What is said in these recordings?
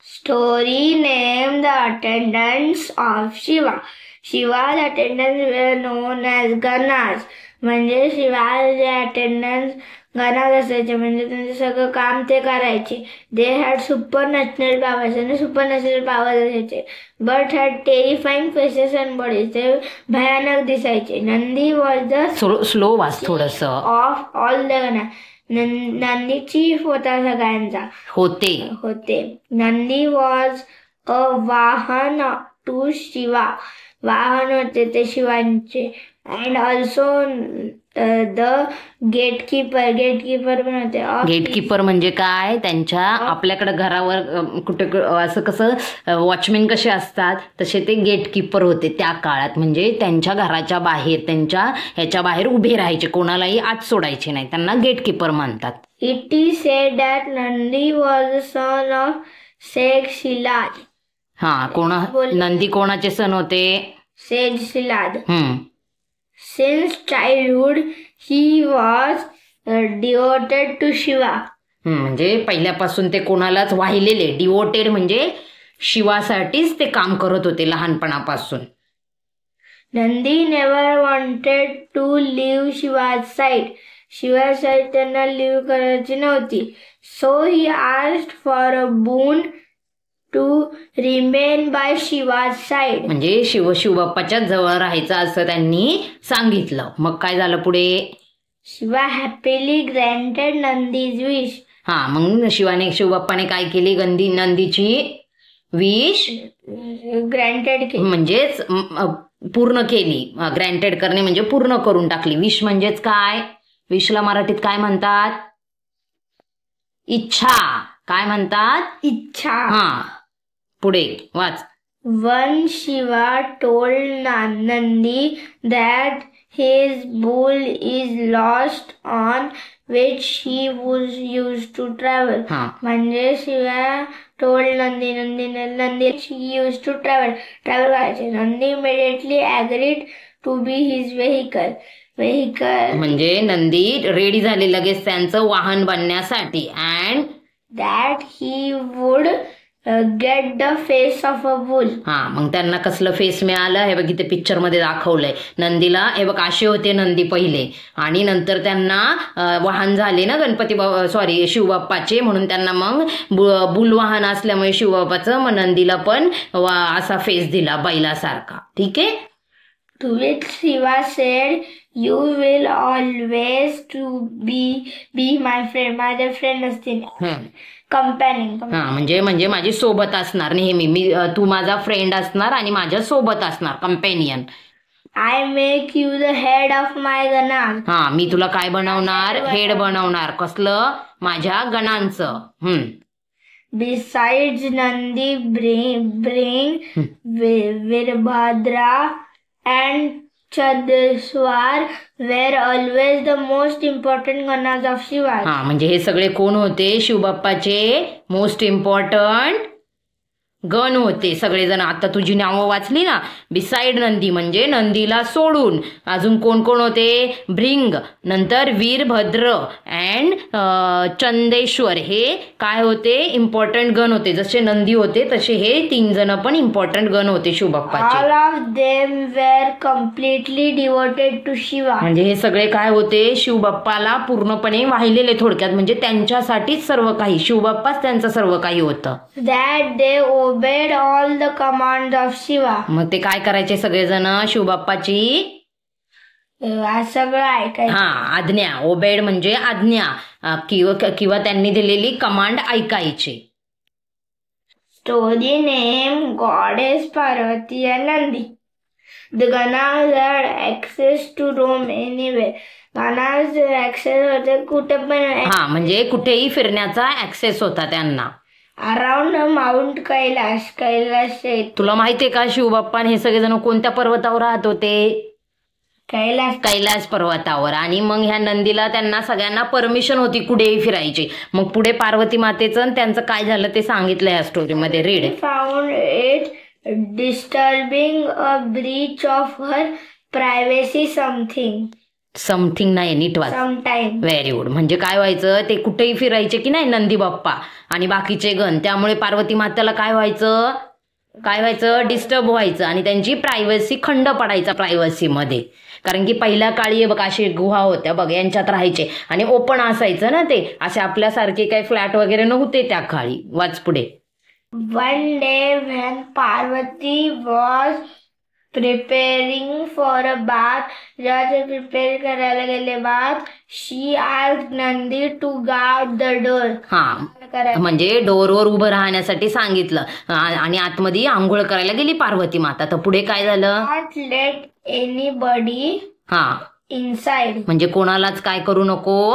Story name The Attendants of Shiva. Shiva's attendants were known as Ganas. म्हणजे शिवाचे attendance गणाज असायचे, म्हणजे त्यांचं सगळं काम ते करायचे. They had supernatural powers आणि सुपर नॅचरल पॉवर्स असायचे. But had terrifying faces and bodies. ते भयानक दिसायचे. Nandi was the slow watch थोडस ऑफ ऑल द गणा. नंदी चीफ होता सगळ्यांचा. होते. नंदी वॉज अ वाहन टू शिवा. वाहन होते ते शिवांचे. अँड ऑल्सो द गेटकीपर पण होते. गेटकीपर म्हणजे काय, त्यांच्या आपल्याकडे घरावर कुठे असं कसं वॉचमॅन कसे असतात तसे ते गेटकीपर होते त्या काळात. म्हणजे त्यांच्या घराच्या बाहेर, त्यांच्या ह्याच्या बाहेर उभे राहायचे, कोणालाही आत सोडायचे नाही. त्यांना गेटकीपर म्हणतात. It is sed that Nandi was the son of sed Shilada. Nandi कोणाचे सन होते? Sed Shilada. Since childhood he was devoted to Shiva. म्हणजे पहिल्यापासून ते कोणालाच वाहिलेले. डिवोटेड म्हणजे शिवासाठीच ते काम करत होते लहानपणापासून. Nandi never wanted to leave Shiva's side. Shiva side त्यांना लिव्ह करायची नव्हती. So he asked for a boon to remain by Shiva's side. म्हणजे शिवबाप्पाच्या जवळ राहायचं असं त्यांनी सांगितलं. मग काय झालं पुढे? Shiva happily granted Nandi's wish. मग शिवबाप्पाने काय केली? नंदीची विश ग्रँटेड केली, म्हणजेच पूर्ण केली. ग्रँटेड करणे म्हणजे पूर्ण करून टाकली. विश म्हणजेच काय? विशला मराठीत काय म्हणतात? इच्छा. काय म्हणतात? इच्छा. पुढे वाच. When Shiva told Nandi that his bull is lost on which he was used to travel. म्हणजे Shiva told Nandi she used to travel करायचे. Nandi immediately agreed to be his vehicle. म्हणजे नंदी रेडी झाले लगेच त्यांचं वाहन बनण्यासाठी. And that he would get the face of a bull. मग त्यांना कसलं फेस मिळालं हे बघ इथे पिक्चर मध्ये दाखवलंय. नंदीला हे बघ असे होते नंदी पहिले, आणि नंतर त्यांना वाहन झाले ना शिवबाप्पाचे, म्हणून त्यांना मग बुल वाहन असल्यामुळे शिवबाप्पाचं मग नंदीला पण असा फेस दिला बैलासारखा. ठीक आहे. To which Shiva said, you will always to be my friend. माझे फ्रेंड असतील. कंपॅनियन. म्हणजे माझी सोबत असणार नेहमी. तू माझा फ्रेंड असणार आणि माझ्या सोबत असणार, companion. I make you the head of my गणा. मी तुला काय बनवणार? हेड बनवणार. कसलं? माझ्या गणांचं. Besides Nandi bring Virbhadra and Chadaswar were always the most important ganas of Shiva. म्हणजे हे सगळे कोण होते? शिवबाप्पाचे मोस्ट इम्पॉर्टंट गण होते सगळेजण. आता तुझी नावं वाचली ना. बिसाइड नंदी म्हणजे नंदीला सोडून अजून कोण कोण होते? भृंग, नंतर वीरभद्र अँड चंदेश्वर. हे काय होते? इम्पॉर्टंट गण होते. जसे नंदी होते तसे हे 3 जण पण इम्पॉर्टंट गण होते शिवबाप्पाचे. All of them were completely devoted to Shiva. म्हणजे हे सगळे काय होते? शिवबाप्पाला पूर्णपणे वाहिलेले. थोडक्यात म्हणजे त्यांच्यासाठीच सर्व काही. शिवबाप्पाच त्यांचं सर्व काही होतं. That they obeyed all the commands of Shiva. मग ते काय करायचे सगळेजण? शिवबाप्पाची सगळं ऐकायचं. आज्ञा. ओबेड म्हणजे आज्ञा किंवा त्यांनी दिलेली कमांड ऐकायचे. Story name goddess Parvati and Nandi. The Ganas had access to roam anywhere. Ganas access होते कुठे पण. म्हणजे कुठेही फिरण्याचा ऍक्सेस होता त्यांना. Around mount Kailash. तुला माहितीये का शिवबाप्पा हे सगळेजण कोणत्या पर्वतावर राहत होते? कैलास पर्वतावर. आणि मग ह्या नंदीला त्यांना सगळ्यांना परमिशन होती कुठेही फिरायची. मग पुढे पार्वती मातेचं त्यांचं काय झालं ते सांगितलं या स्टोरीमध्ये. Read. Found it disturbing a breach of her privacy something. Something नाही, नीट वाच. समटाइम. Very good. म्हणजे काय व्हायचं, ते कुठेही फिरायचे की नाही नंदी बाप्पा आणि बाकीचे गण, त्यामुळे पार्वती मातेला काय व्हायचं, डिस्टर्ब व्हायचं आणि त्यांची प्रायव्हसी खंड पडायचा प्रायव्हसीमध्ये. कारण की पहिल्या काळी बघ अशी गुहा होत्या बघ, यांच्यात राहायचे आणि ओपन असायचं ना ते, असे आपल्यासारखे काही फ्लॅट वगैरे नव्हते त्या काळी. वाच पुढे. One day when Parvati was preparing for a bath, जेव्हा ते प्रिपेअर करायला गेले bath, she asked Nandi to guard the door. हा, म्हणजे डोरवर उभं राहण्यासाठी सांगितलं आणि आतमध्ये आंघोळ करायला गेली पार्वती माता. तर पुढे काय झालं, Not let anybody inside. म्हणजे कोणालाच काय करू नको,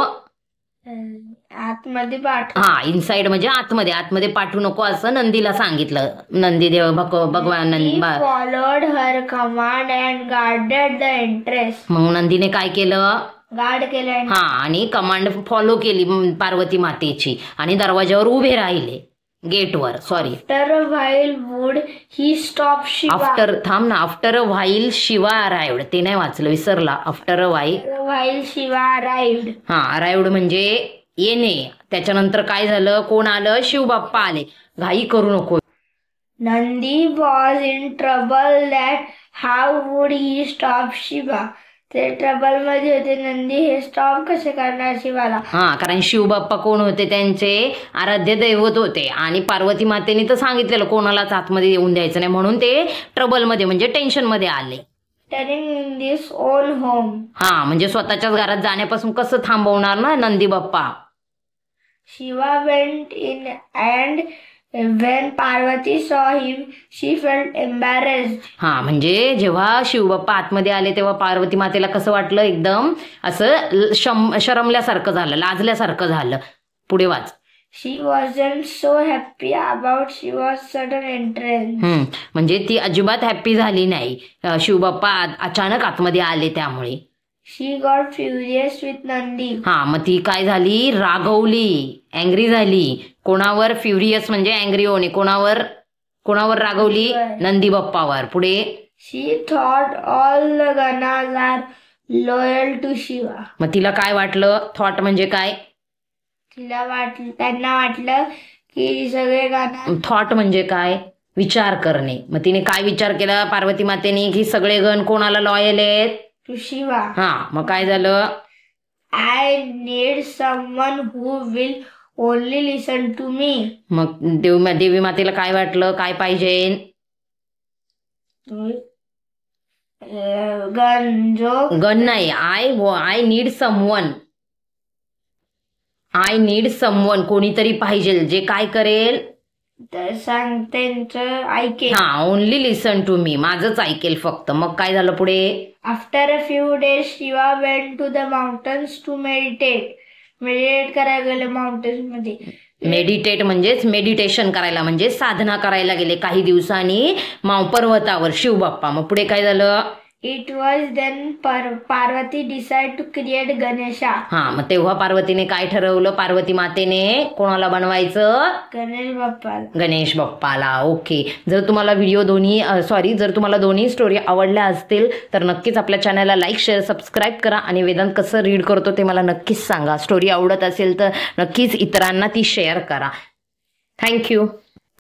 आतमध्ये पाठव. इनसाइड म्हणजे आतमध्ये पाठवू नको असं नंदीला सांगितलं. नंदी देव भगवान followed her command and guarded the entrance. मग नंदीने काय केलं, गार्ड केलं. आणि कमांड फॉलो केली पार्वती मातेची आणि दरवाजावर उभे राहिले, गेटवर. Sorry. After a while would he stop Shiva. After a while Shiva arrived. ते नाही वाचलं, विसरला. After a while Shiva arrived. Arrived म्हणजे येणे. त्याच्यानंतर काय झालं, कोण आलं, शिवबाप्पा आले. घाई करू नको. Nandi was in trouble that how would he stop Shiva. ते ट्रबल मध्ये होते, नंदी हे स्टॉप कसे करणार शिवाला. कारण शिवबाप्पा कोण होते, त्यांचे आराध्य दैवत होते आणि पार्वती मातेने तर सांगितलेलं कोणालाच आतमध्ये येऊन द्यायचं नाही, म्हणून ते ट्रबल मध्ये म्हणजे टेन्शन मध्ये आले. Turning in this own home. म्हणजे स्वतःच्याच घरात जाण्यापासून कसं थांबवणार ना Nandi Bappa. Shiva went in and when Parvati saw him, she felt embarrassed. म्हणजे जेव्हा शिवबाप्पा आतमध्ये आले तेव्हा पार्वती मातेला कसं वाटलं, एकदम असं शरमल्यासारखं झालं, लाजल्यासारखं झालं. पुढे वाच. She wasn't so happy about Shiva's sudden entrance. म्हणजे ती अजिबात हॅप्पी झाली नाही, शिवबाप्पा अचानक आतमध्ये आले त्यामुळे. She got furious with Nandi. मग ती काय झाली, रागवली, अँग्री झाली. कोणावर, फ्युरियस म्हणजे अँग्री होणे. कोणावर रागवली, नंदी बाप्पावर. पुढे. She thought all the ganas are loyal to Shiva. मग तिला काय वाटलं, थॉट म्हणजे काय, त्यांना वाटलं की सगळे गाना. थॉट म्हणजे काय, विचार करणे. मग तिने काय विचार केला पार्वती मातेने, की सगळे गण कोणाला लॉयल आहेत, टू शिवा. मग काय झालं, I need someone who will only listen to me. मग देवी मातेला काय वाटलं, काय पाहिजे, गण नाही, आय नीड समवन, कोणीतरी पाहिजे जे काय करेल, ऐकेल. ओनली लिसन टू मी, माझंच ऐकेल फक्त. मग काय झालं पुढे. After a few days Shiva went to the mountains to meditate करायला गेले माउंटन्स मध्ये. मेडिटेट म्हणजेच मेडिटेशन करायला, म्हणजे साधना करायला गेले काही दिवसांनी पर्वतावर शिवबाप्पा. मग पुढे काय झालं, it was then Parvati decide to create Ganesha. मग तेव्हा पार्वतीने काय ठरवलं, पार्वती मातेने कोणाला बनवायचं, गणेश बाप्पाला. ओके. जर तुम्हाला जर तुम्हाला दोन्ही स्टोरी आवडल्या असतील तर नक्कीच आपल्या चॅनलला लाईक, शेअर, सबस्क्राईब करा आणि वेदांत कसं रीड करतो ते मला नक्कीच सांगा. स्टोरी आवडत असेल तर नक्कीच इतरांना ती शेअर करा. थँक्यू.